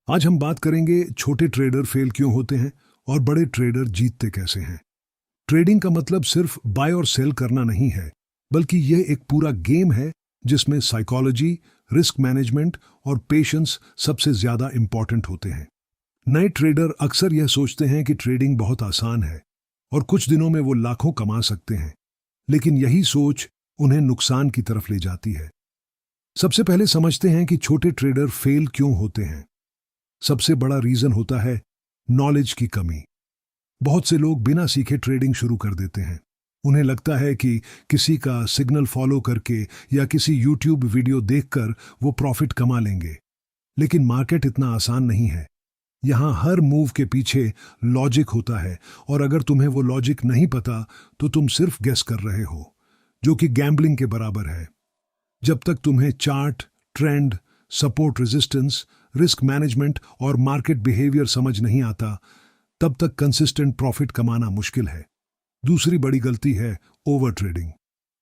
आज हम बात करेंगे छोटे ट्रेडर फेल क्यों होते हैं और बड़े ट्रेडर जीतते कैसे हैं। ट्रेडिंग का मतलब सिर्फ बाय और सेल करना नहीं है, बल्कि यह एक पूरा गेम है जिसमें साइकोलॉजी, रिस्क मैनेजमेंट और पेशेंस सबसे ज्यादा इंपॉर्टेंट होते हैं। नए ट्रेडर अक्सर यह सोचते हैं कि ट्रेडिंग बहुत आसान है और कुछ दिनों में वो लाखों कमा सकते हैं, लेकिन यही सोच उन्हें नुकसान की तरफ ले जाती है। सबसे पहले समझते हैं कि छोटे ट्रेडर फेल क्यों होते हैं। सबसे बड़ा रीजन होता है नॉलेज की कमी। बहुत से लोग बिना सीखे ट्रेडिंग शुरू कर देते हैं। उन्हें लगता है कि किसी का सिग्नल फॉलो करके या किसी यूट्यूब वीडियो देखकर वो प्रॉफिट कमा लेंगे, लेकिन मार्केट इतना आसान नहीं है। यहाँ हर मूव के पीछे लॉजिक होता है और अगर तुम्हें वो लॉजिक नहीं पता तो तुम सिर्फ गेस कर रहे हो, जो कि गैम्बलिंग के बराबर है। जब तक तुम्हें chart, trend, support, resistance, risk management और मार्केट बिहेवियर समझ नहीं आता, तब तक कंसिस्टेंट प्रॉफिट कमाना मुश्किल है। दूसरी बड़ी गलती है ओवर ट्रेडिंग।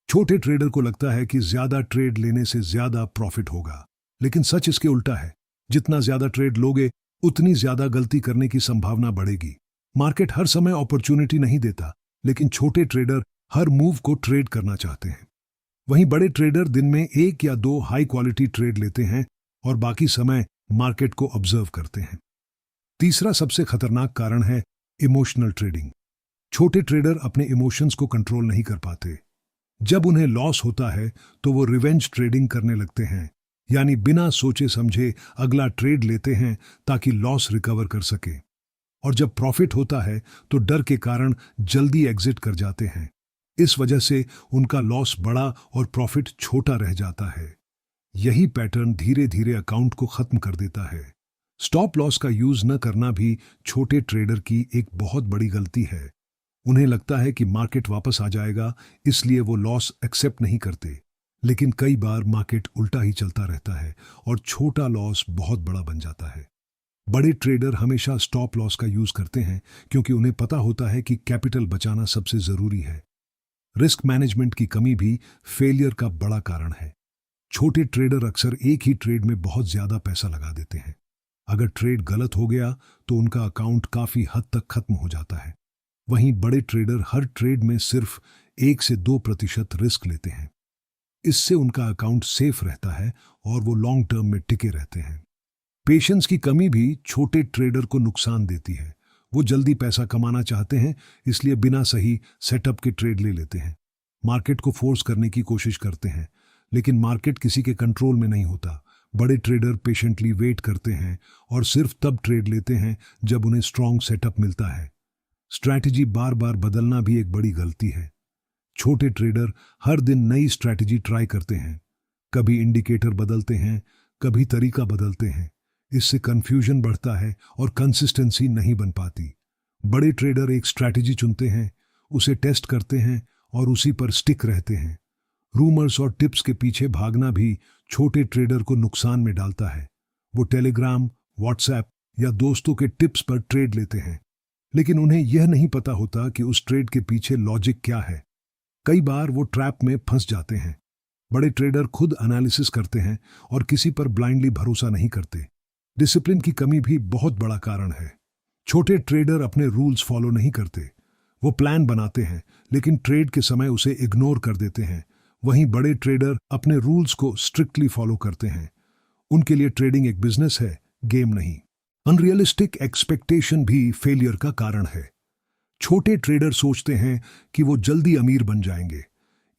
छोटे ट्रेडर को लगता है कि ज्यादा ट्रेड लेने से ज्यादा प्रॉफिट होगा, लेकिन सच इसके उल्टा है। जितना ज्यादा ट्रेड लोगे उतनी ज्यादा गलती करने की संभावना बढ़ेगी। मार्केट हर समय अपॉर्चुनिटी नहीं देता, लेकिन छोटे ट्रेडर हर मूव को ट्रेड करना चाहते हैं। वहीं बड़े ट्रेडर दिन में 1 या 2 हाई क्वालिटी ट्रेड लेते हैं और बाकी समय मार्केट को ऑब्जर्व करते हैं। तीसरा सबसे खतरनाक कारण है इमोशनल ट्रेडिंग। छोटे ट्रेडर अपने इमोशंस को कंट्रोल नहीं कर पाते। जब उन्हें लॉस होता है तो वो रिवेंज ट्रेडिंग करने लगते हैं, यानी बिना सोचे समझे अगला ट्रेड लेते हैं ताकि लॉस रिकवर कर सके। और जब प्रॉफिट होता है तो डर के कारण जल्दी एग्जिट कर जाते हैं। इस वजह से उनका लॉस बड़ा और प्रॉफिट छोटा रह जाता है। यही पैटर्न धीरे धीरे अकाउंट को खत्म कर देता है। स्टॉप लॉस का यूज न करना भी छोटे ट्रेडर की एक बहुत बड़ी गलती है। उन्हें लगता है कि मार्केट वापस आ जाएगा, इसलिए वो लॉस एक्सेप्ट नहीं करते, लेकिन कई बार मार्केट उल्टा ही चलता रहता है और छोटा लॉस बहुत बड़ा बन जाता है। बड़े ट्रेडर हमेशा स्टॉप लॉस का यूज करते हैं क्योंकि उन्हें पता होता है कि कैपिटल बचाना सबसे जरूरी है। रिस्क मैनेजमेंट की कमी भी फेलियर का बड़ा कारण है। छोटे ट्रेडर अक्सर एक ही ट्रेड में बहुत ज्यादा पैसा लगा देते हैं। अगर ट्रेड गलत हो गया तो उनका अकाउंट काफी हद तक खत्म हो जाता है। वहीं बड़े ट्रेडर हर ट्रेड में सिर्फ 1 से 2% रिस्क लेते हैं। इससे उनका अकाउंट सेफ रहता है और वो लॉन्ग टर्म में टिके रहते हैं। पेशेंस की कमी भी छोटे ट्रेडर को नुकसान देती है। वो जल्दी पैसा कमाना चाहते हैं, इसलिए बिना सही सेटअप के ट्रेड ले लेते हैं। मार्केट को फोर्स करने की कोशिश करते हैं, लेकिन मार्केट किसी के कंट्रोल में नहीं होता। बड़े ट्रेडर पेशेंटली वेट करते हैं और सिर्फ तब ट्रेड लेते हैं जब उन्हें स्ट्रांग सेटअप मिलता है। स्ट्रैटेजी बार बार बदलना भी एक बड़ी गलती है। छोटे ट्रेडर हर दिन नई स्ट्रैटेजी ट्राई करते हैं। कभी इंडिकेटर बदलते हैं, कभी तरीका बदलते हैं। इससे कंफ्यूजन बढ़ता है और कंसिस्टेंसी नहीं बन पाती। बड़े ट्रेडर एक स्ट्रैटेजी चुनते हैं, उसे टेस्ट करते हैं और उसी पर स्टिक रहते हैं। रूमर्स और टिप्स के पीछे भागना भी छोटे ट्रेडर को नुकसान में डालता है। वो टेलीग्राम, व्हाट्सएप या दोस्तों के टिप्स पर ट्रेड लेते हैं, लेकिन उन्हें यह नहीं पता होता कि उस ट्रेड के पीछे लॉजिक क्या है। कई बार वो ट्रैप में फंस जाते हैं। बड़े ट्रेडर खुद एनालिसिस करते हैं और किसी पर ब्लाइंडली भरोसा नहीं करते। डिसिप्लिन की कमी भी बहुत बड़ा कारण है। छोटे ट्रेडर अपने रूल्स फॉलो नहीं करते। वो प्लान बनाते हैं, लेकिन ट्रेड के समय उसे इग्नोर कर देते हैं। वहीं बड़े ट्रेडर अपने रूल्स को स्ट्रिक्टली फॉलो करते हैं। उनके लिए ट्रेडिंग एक बिजनेस है, गेम नहीं। अनरियलिस्टिक एक्सपेक्टेशन भी फेलियर का कारण है। छोटे ट्रेडर सोचते हैं कि वो जल्दी अमीर बन जाएंगे।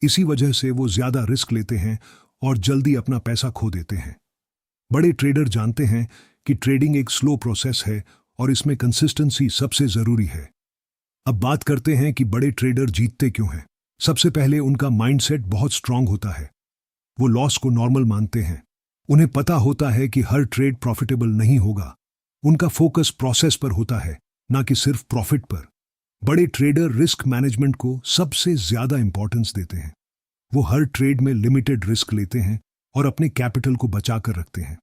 इसी वजह से वो ज्यादा रिस्क लेते हैं और जल्दी अपना पैसा खो देते हैं। बड़े ट्रेडर जानते हैं कि ट्रेडिंग एक स्लो प्रोसेस है और इसमें कंसिस्टेंसी सबसे जरूरी है। अब बात करते हैं कि बड़े ट्रेडर जीतते क्यों हैं। सबसे पहले उनका माइंडसेट बहुत स्ट्रांग होता है। वो लॉस को नॉर्मल मानते हैं। उन्हें पता होता है कि हर ट्रेड प्रॉफिटेबल नहीं होगा। उनका फोकस प्रोसेस पर होता है, ना कि सिर्फ प्रॉफिट पर। बड़े ट्रेडर रिस्क मैनेजमेंट को सबसे ज्यादा इंपॉर्टेंस देते हैं। वो हर ट्रेड में लिमिटेड रिस्क लेते हैं और अपने कैपिटल को बचाकर रखते हैं।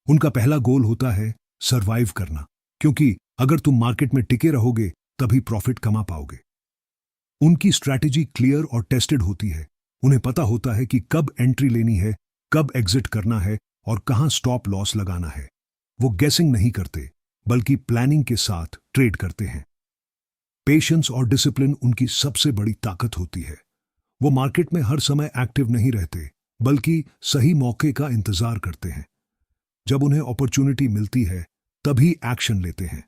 उनका पहला गोल होता है सरवाइव करना, क्योंकि अगर तुम मार्केट में टिके रहोगे तभी प्रॉफिट कमा पाओगे। उनकी स्ट्रैटेजी क्लियर और टेस्टेड होती है। उन्हें पता होता है कि कब एंट्री लेनी है, कब एग्जिट करना है और कहां स्टॉप लॉस लगाना है। वो गेसिंग नहीं करते बल्कि प्लानिंग के साथ ट्रेड करते हैं। पेशेंस और डिसिप्लिन उनकी सबसे बड़ी ताकत होती है। वो मार्केट में हर समय एक्टिव नहीं रहते बल्कि सही मौके का इंतजार करते हैं। जब उन्हें अपॉर्चुनिटी मिलती है तभी एक्शन लेते हैं।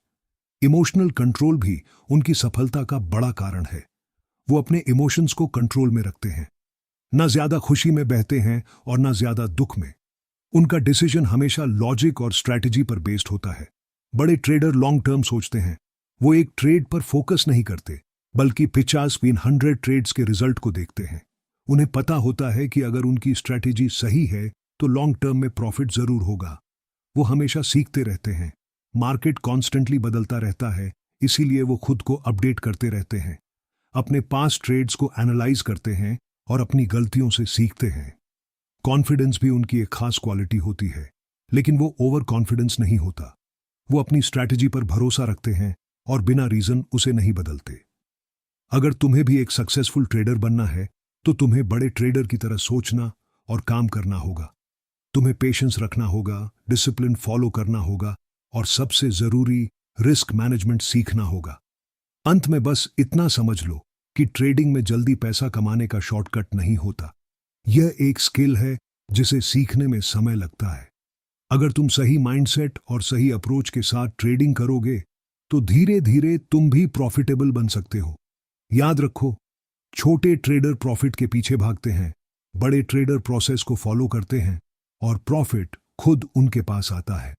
इमोशनल कंट्रोल भी उनकी सफलता का बड़ा कारण है। वो अपने इमोशंस को कंट्रोल में रखते हैं, ना ज्यादा खुशी में बहते हैं और ना ज्यादा दुख में। उनका डिसीजन हमेशा लॉजिक और स्ट्रैटेजी पर बेस्ड होता है। बड़े ट्रेडर लॉन्ग टर्म सोचते हैं। वो एक ट्रेड पर फोकस नहीं करते बल्कि 50-100 ट्रेड्स के रिजल्ट को देखते हैं। उन्हें पता होता है कि अगर उनकी स्ट्रैटेजी सही है तो लॉन्ग टर्म में प्रॉफिट जरूर होगा। वो हमेशा सीखते रहते हैं। मार्केट कॉन्स्टेंटली बदलता रहता है, इसीलिए वो खुद को अपडेट करते रहते हैं। अपने पास्ट ट्रेड्स को एनालाइज करते हैं और अपनी गलतियों से सीखते हैं। कॉन्फिडेंस भी उनकी एक खास क्वालिटी होती है, लेकिन वो ओवर कॉन्फिडेंस नहीं होता। वो अपनी स्ट्रैटेजी पर भरोसा रखते हैं और बिना रीजन उसे नहीं बदलते। अगर तुम्हें भी एक सक्सेसफुल ट्रेडर बनना है तो तुम्हें बड़े ट्रेडर की तरह सोचना और काम करना होगा। तुम्हें पेशेंस रखना होगा, डिसिप्लिन फॉलो करना होगा और सबसे जरूरी रिस्क मैनेजमेंट सीखना होगा। अंत में बस इतना समझ लो कि ट्रेडिंग में जल्दी पैसा कमाने का शॉर्टकट नहीं होता। यह एक स्किल है जिसे सीखने में समय लगता है। अगर तुम सही माइंडसेट और सही अप्रोच के साथ ट्रेडिंग करोगे तो धीरे धीरे तुम भी प्रॉफिटेबल बन सकते हो। याद रखो, छोटे ट्रेडर प्रॉफिट के पीछे भागते हैं, बड़े ट्रेडर प्रोसेस को फॉलो करते हैं और प्रॉफिट खुद उनके पास आता है।